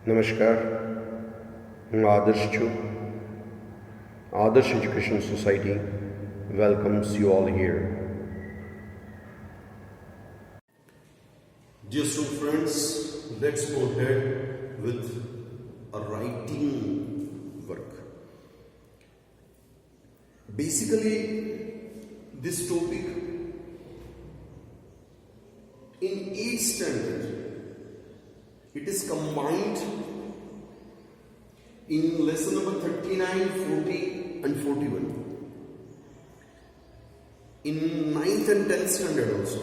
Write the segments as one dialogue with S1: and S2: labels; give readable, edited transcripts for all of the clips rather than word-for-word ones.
S1: નમસ્કાર, હું આદર્શ છું. Adarsh Education Society welcomes you all here.
S2: Dear student friends, let's go ahead with a writing work. Basically, this topic in 8th standard, it is combined in lesson number 39, 40 and 41. In 9th and 10th standard also,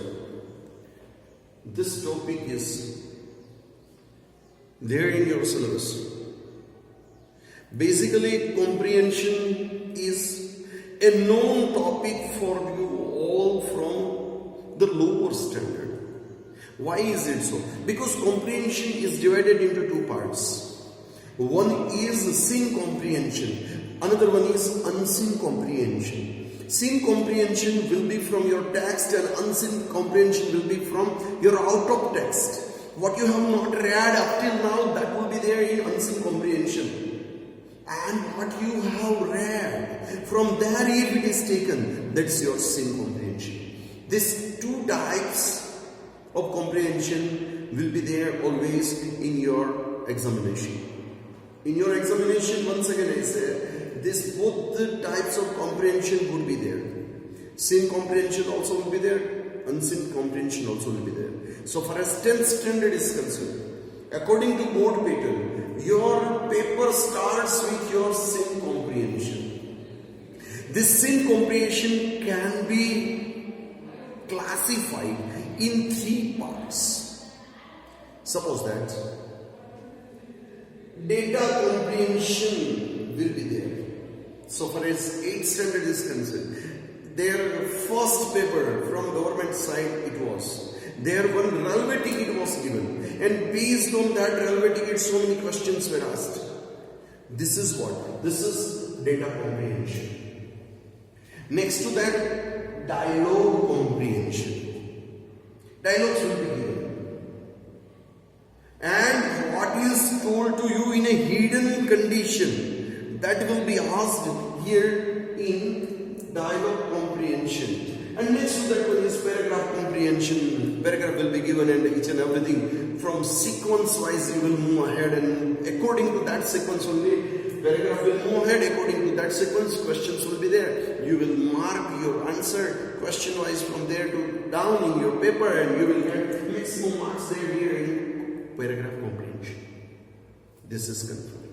S2: this topic is there in your syllabus. Basically, comprehension is a known topic for you all from the lower standard. Why is it so? Because comprehension is divided into two parts. One is seen comprehension, another one is unseen comprehension. Seen comprehension will be from your text and unseen comprehension will be from your out of text. What you have not read up till now, that will be there in unseen comprehension. And what you have read, from there if it is taken, that's your seen comprehension. These two types of comprehension will be there always in your examination. In your examination, once again I say, this both the types of comprehension would be there. Seen comprehension also will be there, unseen comprehension also will be there. So far as 10th standard is concerned, according to board pattern, your paper starts with your seen comprehension. This seen comprehension can be classified in 3 parts. Suppose that data comprehension will be there. So far as 8th standard is concerned, their first paper from government side it was. There one railway ticket was given, and based on that railway ticket so many questions were asked. This is what? This is data comprehension. Next to that, dialogue comprehension. Dialogues will be given. And what is told to you in a hidden condition, that will be asked here in dialogue comprehension. And next to that one is paragraph comprehension. Paragraph will be given and each and everything. From sequence wise you will move ahead, and according to that sequence only, paragraph will move ahead. According to that sequence, questions will be there. You will mark your answer question wise from there to down in your paper, and you will get maximum marks there here in paragraph comprehension. This is confirmed.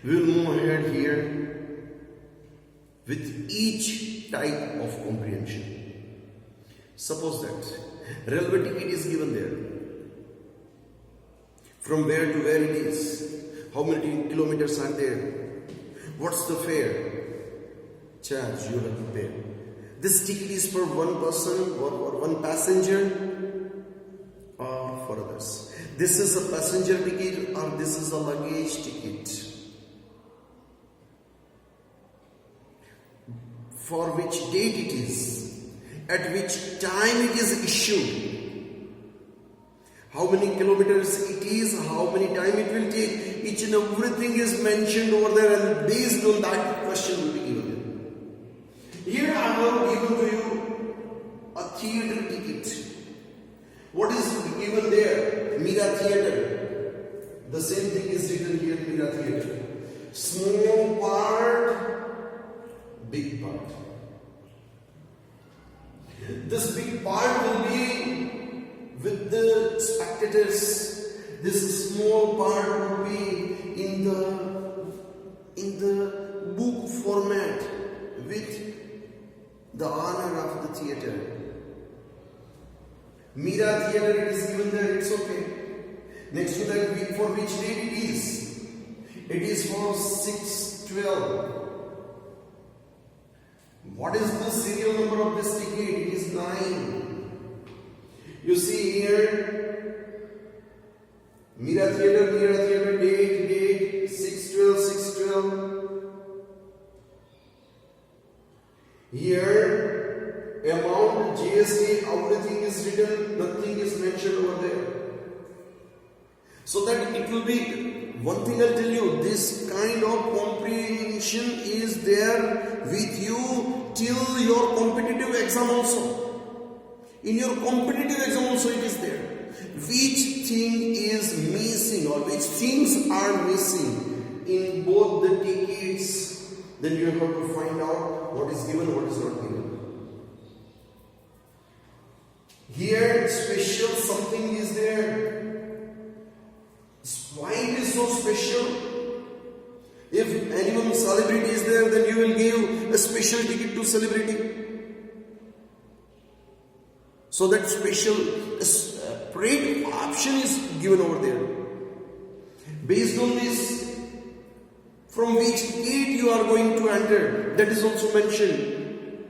S2: We will move ahead here with each type of comprehension. Suppose that railway ticket is given there. From where to where it is? How many kilometers are there? What's the fare? Charge you have to pay. This ticket is for one person or one passenger or for others. This is a passenger ticket or this is a luggage ticket. For which date it is, at which time it is issued, how many kilometers it is, how many time it will take, each and everything is mentioned over there, and based on that question will be given. Here I have given to you a theatre ticket. What is given there? Mira Theatre. The same thing is written here, Mira Theatre. Small part, big part. This big part will be with the spectators. This small part will be in the book format with the honor of the theatre. Mira Theatre is given there, it's okay. Next to that, for which date it is? It is for 6/12. What is the serial number of this ticket? It is 9. You see here, Mira Theatre, date, 6/12. Here, amount, GST, everything is written, nothing is mentioned over there. So that it will be, one thing I'll tell you, this kind of comprehension is there with you till your competitive exam also. In your competitive exam also it is there. Which thing is missing or which things are missing in both the tickets, then you have to find out what is given, what is not given. Here special something is there. Why it is so special? If anyone celebrity is there, then you will give a special ticket to celebrity. So that special separate option is given over there. Based on this, from which gate you are going to enter, that is also mentioned.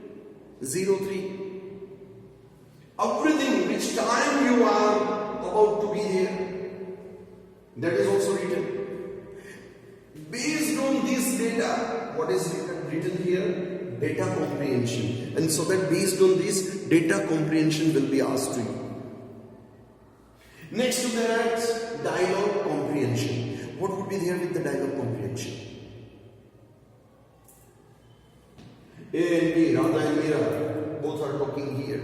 S2: 03. Everything, which time you are about to be there, that is also written. Based on this data, what is written here? Data comprehension. And so that based on this, data comprehension will be asked to you. Next to that, dialogue comprehension. What would be there with the dialogue comprehension? A and B, Radha and Meera, both are talking here.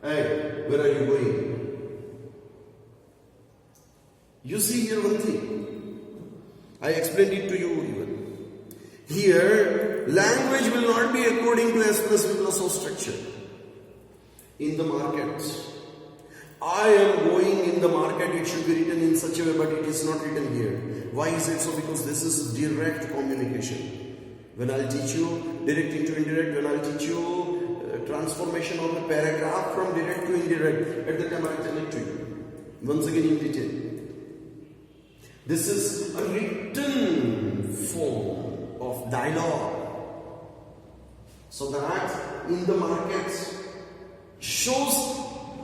S2: Hey, where are you going? You see here one thing. I explained it to you even. Here, language will not be according to S plus V plus O structure. In the market, I am going in the market, it should be written in such a way, but it is not written here. Why is it so? Because this is direct communication. When I'll teach you direct into indirect, when I'll teach you transformation of a paragraph from direct to indirect, at the time I'll tell it to you. Once again in detail. This is a written form of dialogue. So that in the market shows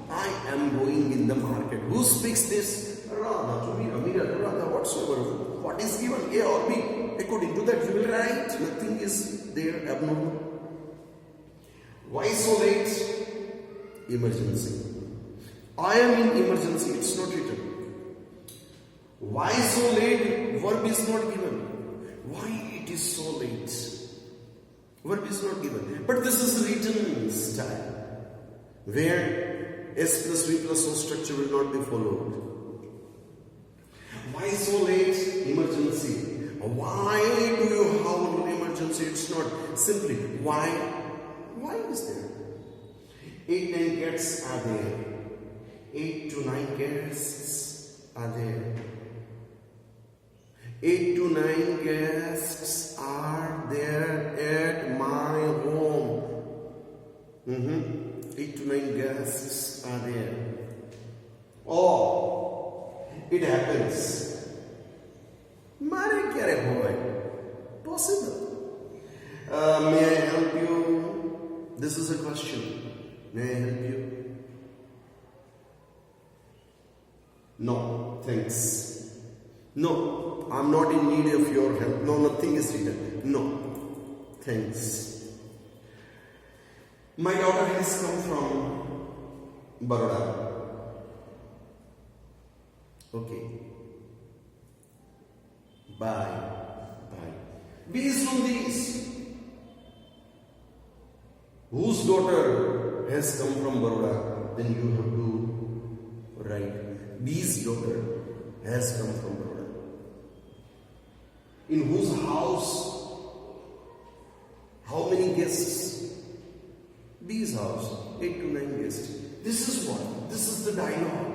S2: I am going in the market. Who speaks this? Radha to Meera, Meera to Radha, whatsoever. What is given, A or B? According to that you will write. Nothing is there abnormal. Why so late? Emergency. I am in emergency, it's not written. Why so late? Verb is not given. Why it is so late? Verb is not given. But this is written style, where S plus V plus O structure will not be followed. Why so late? Emergency. Why do you have an emergency? It's not simply why. Why is there? 8-9 guests are there. 8 to 9 guests are there. 8 to 9 guests are there at my home. 8 to 9 guests are there. Oh, it happens. Mare kyare hoga? Possible. May I help you? This is a question. May I help you? No, thanks. No, I'm not in need of your help. No, nothing is written. No, thanks. My daughter has come from Baroda. Okay. Bye. Bye. Based on this, whose daughter has come from Baroda, then you have to write B's daughter has come from Baroda. In whose house? How many guests? B's house. 8 to 9 guests. This is what? This is the dialogue.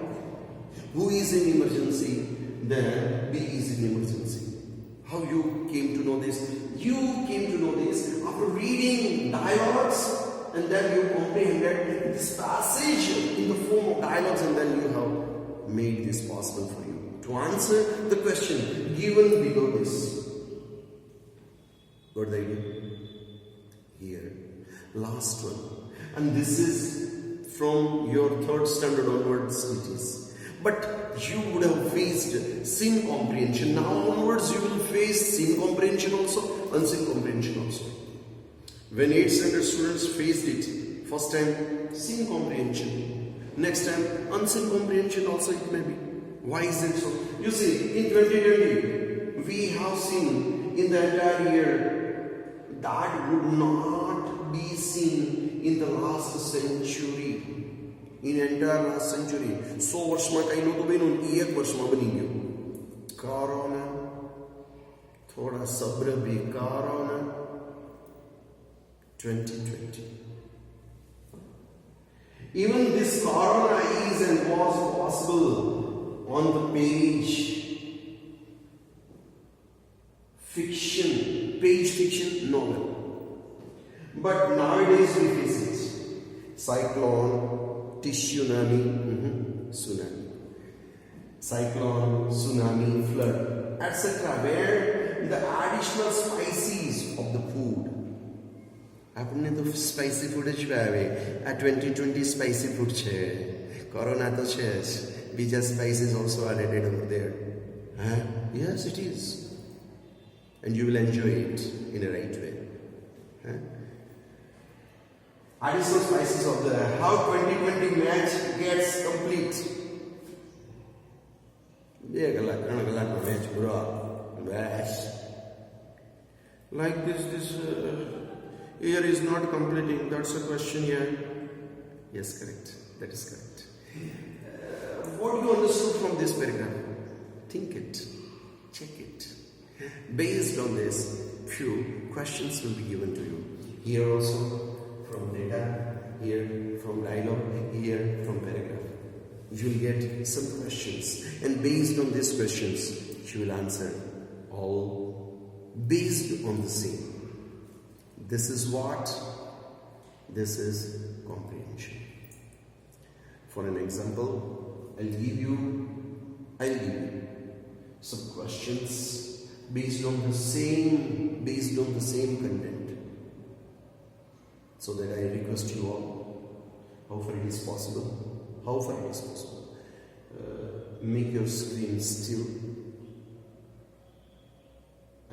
S2: Who is in emergency? Then B is in emergency. How you came to know this? You came to know this after reading dialogues, and then you comprehended this passage in the form of dialogues, and then you have made this possible for you to answer the question given below this. Got the idea? Here, last one, and this is from your 3rd standard onwards it is. But you would have faced scene comprehension. Now onwards you will face scene comprehension also, unseen comprehension also. When 8th standard students faced it, first time scene comprehension, next time unseen comprehension also it may be. Why is it so? You see, in 2020, we have seen in the entire year that would not be seen in the last century. In entire last century. 100 વર્ષમાં કઈ નહોતું બન્યું, એક વર્ષમાં બની ગયું. કારણે થોડા સબ્ર ભી કારણે 2020. Even this corona is and was possible on the page fiction novel. But nowadays we face it. Cyclone, tsunami, tsunami. Cyclone, tsunami, flood, etc. Where the additional spices of the food. આપણને તો spicy food જ ભાવે. આ 2020 spicy food છે. Corona તો છે જ. બીજા spices also are added over there. Yes, it is. And you will enjoy it in a right way. Additional spices of the how 2020 match gets complete. 2 કલાક 3 કલાકનો મેચ પૂરો. બસ. Like this year is not completing. That's a question here. Yes, correct. That is correct. What you understood from this paragraph? Think it. Check it. Based on this, few questions will be given to you. Here also from data, here from dialogue, here from paragraph. You will get some questions, and based on these questions, you will answer all based on the same. This is what? This is comprehension. For an example, I'll give you some questions based on the same content. So that I request you all, how far it is possible, make your screen still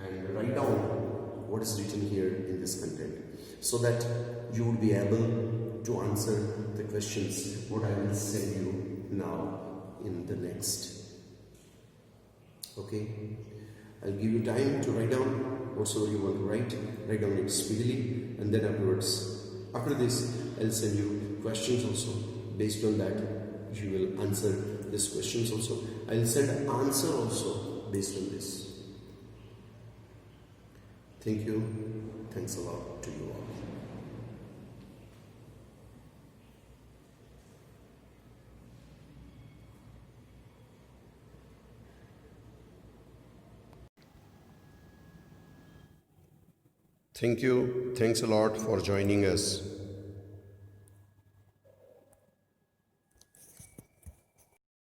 S2: and write down what is written here in this content, so that you will be able to answer the questions what I will send you now in the next. Okay, I'll give you time to write down whatsoever you want to write down it speedily, and then after this I'll send you questions also. Based on that you will answer these questions also. I'll send an answer also based on this. Thank you. Thanks a lot to you all.
S1: Thank you. Thanks a lot for joining us.